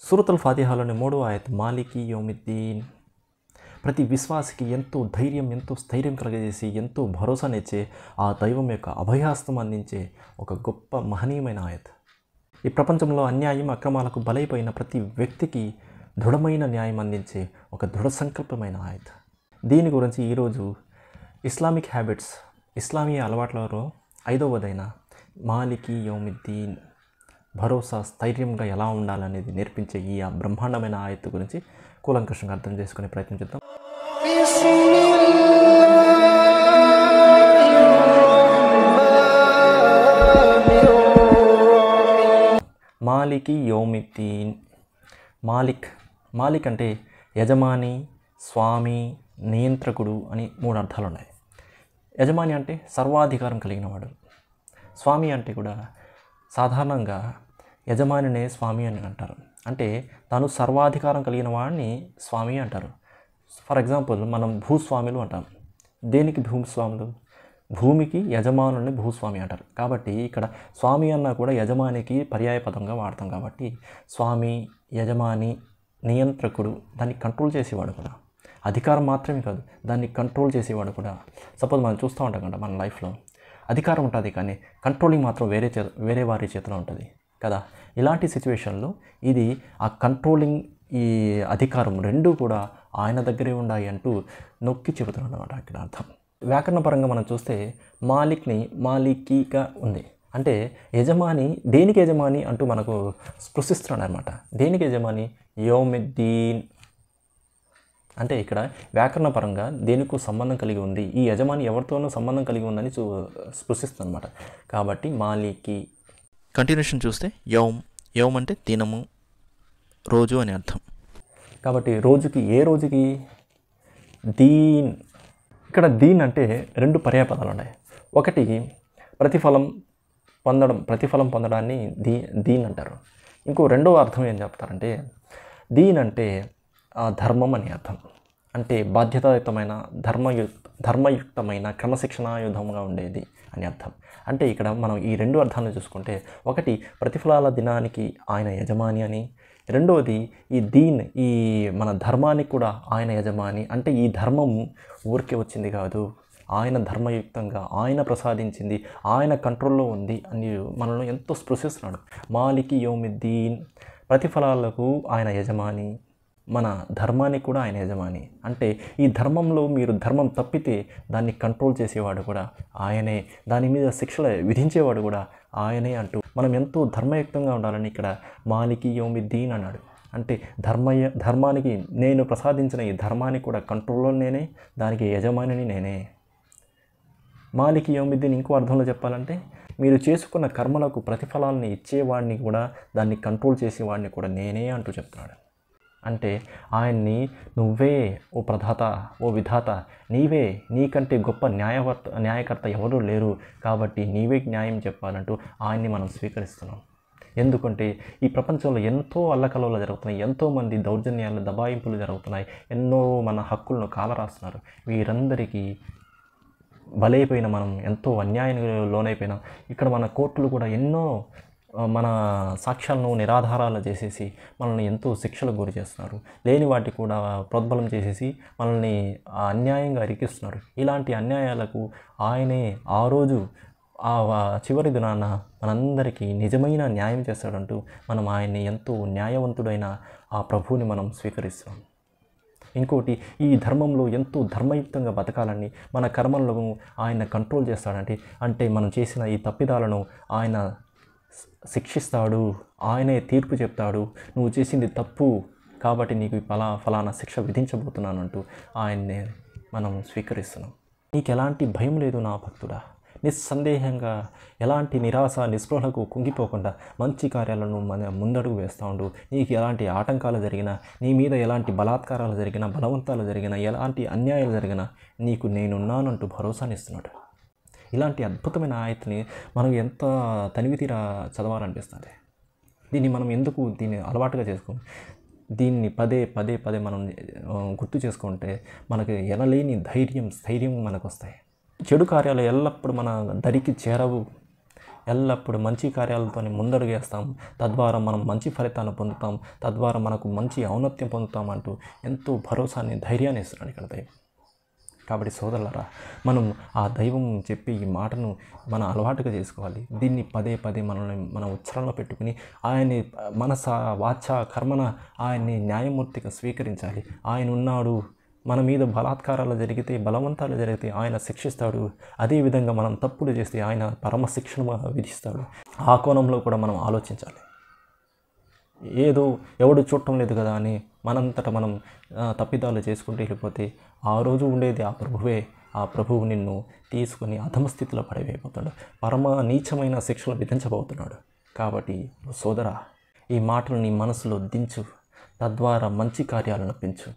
సూరతుల్ ఫాతిహాలోని 3వ ఆయత్ మాలికి యౌమిద్దీన్. ప్రతి విశ్వాసికి ఎంతో ధైర్యం, ఎంతో స్థైర్యం కలగజేసి, ఎంతో భరోసానిచ్చే ఆ దైవం యొక్క అభయహస్తం అందించే ఒక గొప్ప మహనీయమైన ఆయత్. ఈ ప్రపంచంలో అన్యాయం, అక్రమాలకు బలైపోయిన ప్రతి వ్యక్తికి దృఢమైన న్యాయం అందించే ఒక దృఢ సంకల్పమైన ఆయత్. దీని గురించి ఈరోజు ఇస్లామిక్ హ్యాబిట్స్, ఇస్లామీయ అలవాట్లలో 5వదైన మాలికి యౌమిద్దీన్, భరోసా, స్థైర్యంగా ఎలా ఉండాలనేది నేర్పించే ఈ బ్రహ్మాండమైన ఆయత్తు గురించి కూలంకషంగా అర్థం చేసుకునే ప్రయత్నం చేద్దాం. మాలికి యౌమిద్దీన్. మాలిక్ అంటే యజమాని, స్వామి, నియంత్రకుడు అని 3 అర్థాలు ఉన్నాయి. యజమాని అంటే సర్వాధికారం కలిగినవాడు. స్వామి అంటే కూడా సాధారణంగా యజమానినే స్వామి అని అంటారు. అంటే తాను సర్వాధికారం కలిగిన వాడిని స్వామి అంటారు. ఫర్ ఎగ్జాంపుల్, మనం భూస్వాములు అంటాం. దేనికి భూస్వాములు? భూమికి యజమానుల్ని భూస్వామి అంటారు. కాబట్టి ఇక్కడ స్వామి అన్నా కూడా యజమానికి పర్యాయపదంగా వాడతాం. కాబట్టి స్వామి, యజమాని, నియంత్రకుడు, దాన్ని కంట్రోల్ చేసేవాడు కూడా. అధికారం మాత్రమే కాదు, దాన్ని కంట్రోల్ చేసేవాడు కూడా. సపోజ్ మనం చూస్తూ ఉంటాం కదా, మన లైఫ్లో అధికారం ఉంటుంది కానీ కంట్రోలింగ్ మాత్రం వేరే వారి చేతిలో ఉంటుంది కదా. ఇలాంటి సిచ్యువేషన్లో ఇది ఆ కంట్రోలింగ్, ఈ అధికారం రెండూ కూడా ఆయన దగ్గరే ఉన్నాయి అంటూ నొక్కి చెబుతున్నాడు అన్నమాట ఇక్కడ అర్థం. వ్యాకరణపరంగా మనం చూస్తే మాలిక్ని మాలికీగా ఉంది. అంటే యజమాని, దేనికి యజమాని అంటూ మనకు స్పృశిస్తున్నాడు అనమాట. దేనికి యజమాని? యౌమిద్దీన్ అంటే ఇక్కడ వ్యాకరణపరంగా దేనికో సంబంధం కలిగి ఉంది, ఈ యజమాని ఎవరితోనూ సంబంధం కలిగి ఉందని స్పృశిస్తుంది అనమాట. కాబట్టి మాలికి. కంటిన్యూషన్ చూస్తే యౌమ్ అంటే దినము, రోజు అని అర్థం. కాబట్టి రోజుకి, ఏ రోజుకి? దీన్. ఇక్కడ దీన్ అంటే 2 పర్యాయపదాలు ఉన్నాయి. ఒకటి ప్రతిఫలం పొందడాన్ని దీన్ అంటారు. ఇంకో రెండవ అర్థం ఏం చెప్తారంటే, దీన్ అంటే ధర్మం అని అర్థం. అంటే బాధ్యతాయుతమైన, ధర్మయుక్తమైన, క్రమశిక్షణాయుధంగా ఉండేది అని అర్థం. అంటే ఇక్కడ మనం ఈ 2 అర్థాలను చూసుకుంటే, ఒకటి ప్రతిఫలాల దినానికి ఆయన యజమాని అని, రెండవది ఈ దీన్, ఈ మన ధర్మానికి కూడా ఆయన యజమాని. అంటే ఈ ధర్మం ఊరికే వచ్చింది కాదు, ఆయన ధర్మయుక్తంగా, ఆయన ప్రసాదించింది, ఆయన కంట్రోల్లో ఉంది అని మనల్ని ఎంతో స్పృశిస్తున్నాడు. మాలికి యౌమిద్దీన్, ప్రతిఫలాలకు ఆయన యజమాని, మన ధర్మానికి కూడా ఆయన యజమాని. అంటే ఈ ధర్మంలో మీరు ధర్మం తప్పితే దాన్ని కంట్రోల్ చేసేవాడు కూడా ఆయనే, దాని మీద శిక్షలు విధించేవాడు కూడా ఆయనే అంటూ మనం ఎంతో ధర్మయుక్తంగా ఉండాలని ఇక్కడ మాలికి యౌమిద్దీన్ అన్నాడు. అంటే ధర్మానికి, నేను ప్రసాదించిన ఈ ధర్మానికి కూడా కంట్రోల్లో నేనే, దానికి యజమానిని నేనే. మాలికి యౌమిద్దీన్ ఇంకో అర్థంలో చెప్పాలంటే, మీరు చేసుకున్న కర్మలకు ప్రతిఫలాన్ని ఇచ్చేవాడిని కూడా, దాన్ని కంట్రోల్ చేసేవాడిని కూడా నేనే అంటూ చెప్తున్నాడు. అంటే ఆయన్ని, నువ్వే ఓ ప్రధాత, ఓ విధాత, నీవే, నీకంటే గొప్ప న్యాయకర్త ఎవరూ లేరు, కాబట్టి నీవే న్యాయం చెప్పాలంటూ ఆయన్ని మనం స్వీకరిస్తున్నాం. ఎందుకంటే ఈ ప్రపంచంలో ఎంతో అల్లకల్లోలు జరుగుతున్నాయి, ఎంతోమంది దౌర్జన్యాలు, దబాయింపులు జరుగుతున్నాయి, ఎన్నో మన హక్కులను కాలరాస్తున్నారు. వీరందరికీ బలైపోయిన మనం, ఎంతో అన్యాయానికి లోనైపోయినాం. ఇక్కడ మన కోర్టులు కూడా ఎన్నో మన సాక్ష్యాలను నిరాధారాలు చేసేసి మనల్ని ఎంతో శిక్షలకు గురి చేస్తున్నారు. లేని వాటి కూడా ప్రోద్బలం చేసేసి మనల్ని అన్యాయంగా ఇరికిస్తున్నారు. ఇలాంటి అన్యాయాలకు ఆయనే ఆ రోజు, ఆ చివరి దినాన మనందరికీ నిజమైన న్యాయం చేస్తాడంటూ మనం ఆయన్ని, ఎంతో న్యాయవంతుడైన ఆ ప్రభువుని మనం స్వీకరిస్తున్నాం. ఇంకోటి, ఈ ధర్మంలో ఎంతో ధర్మయుక్తంగా బతకాలని మన కర్మలను ఆయన కంట్రోల్ చేస్తాడంటే, అంటే మనం చేసిన ఈ తప్పిదాలను ఆయన శిక్షిస్తాడు, ఆయనే తీర్పు చెప్తాడు. నువ్వు చేసింది తప్పు కాబట్టి నీకు ఫలానా శిక్ష విధించబోతున్నాను అంటూ ఆయన్నే మనం స్వీకరిస్తున్నాం. నీకు ఎలాంటి భయం లేదు నా భక్తుడా, నిస్సందేహంగా ఎలాంటి నిరాశ, నిస్పృహలకు కుంగిపోకుండా మంచి కార్యాలను ముందడుగు వేస్తూ ఉండు. నీకు ఎలాంటి ఆటంకాలు జరిగినా, నీ మీద ఎలాంటి బలాత్కారాలు జరిగినా, బలవంతాలు జరిగినా, ఎలాంటి అన్యాయాలు జరిగినా నీకు నేనున్నానంటూ భరోసానిస్తున్నాడు. ఇలాంటి అద్భుతమైన ఆయతని మనం ఎంత తనివి తీరా చదవాలనిపిస్తుంది. దీన్ని మనం ఎందుకు దీన్ని అలవాటుగా చేసుకోం? దీన్ని పదే మనం గుర్తు చేసుకుంటే మనకు ఎనలేని ధైర్యం, స్థైర్యం మనకు వస్తాయి. చెడు కార్యాలు ఎల్లప్పుడూ మన దరికి చేరవు. ఎల్లప్పుడూ మంచి కార్యాలతోనే ముందడుగేస్తాం, తద్వారా మనం మంచి ఫలితాలను పొందుతాం, తద్వారా మనకు మంచి ఔన్నత్యం పొందుతాం అంటూ ఎంతో భరోసాని, ధైర్యాన్ని ఇస్తున్నాడు ఇక్కడ దైవం. కాబట్టి సోదరులారా, మనం ఆ దైవం చెప్పి ఈ మాటను మన అలవాటుగా చేసుకోవాలి. దీన్ని పదే పదే మన ఉచ్చారణలో పెట్టుకుని ఆయన్ని మనస వాచ కర్మన ఆయన్ని న్యాయమూర్తిగా స్వీకరించాలి. ఆయన ఉన్నాడు, మన మీద బలాత్కారాలు జరిగితే, బలవంతాలు జరిగితే ఆయన శిక్షిస్తాడు. అదేవిధంగా మనం తప్పులు చేస్తే ఆయన పరమశిక్షను విధిస్తాడు. ఆ కోణంలో కూడా మనం ఆలోచించాలి. ఏదో ఎవడు చూడటం లేదు కదా అని మనంతట మనం తప్పిదాలు చేసుకుంటూ వెళ్ళిపోతే ఆ రోజు ఉండేది ఆ ప్రభువే. ఆ ప్రభువు నిన్ను తీసుకుని అధమస్థితిలో పడివేయబోతున్నాడు, పరమ నీచమైన శిక్షలు విధించబోతున్నాడు. కాబట్టి సోదరా, ఈ మాటలు నీ మనసులో దించు, తద్వారా మంచి కార్యాలను పెంచు.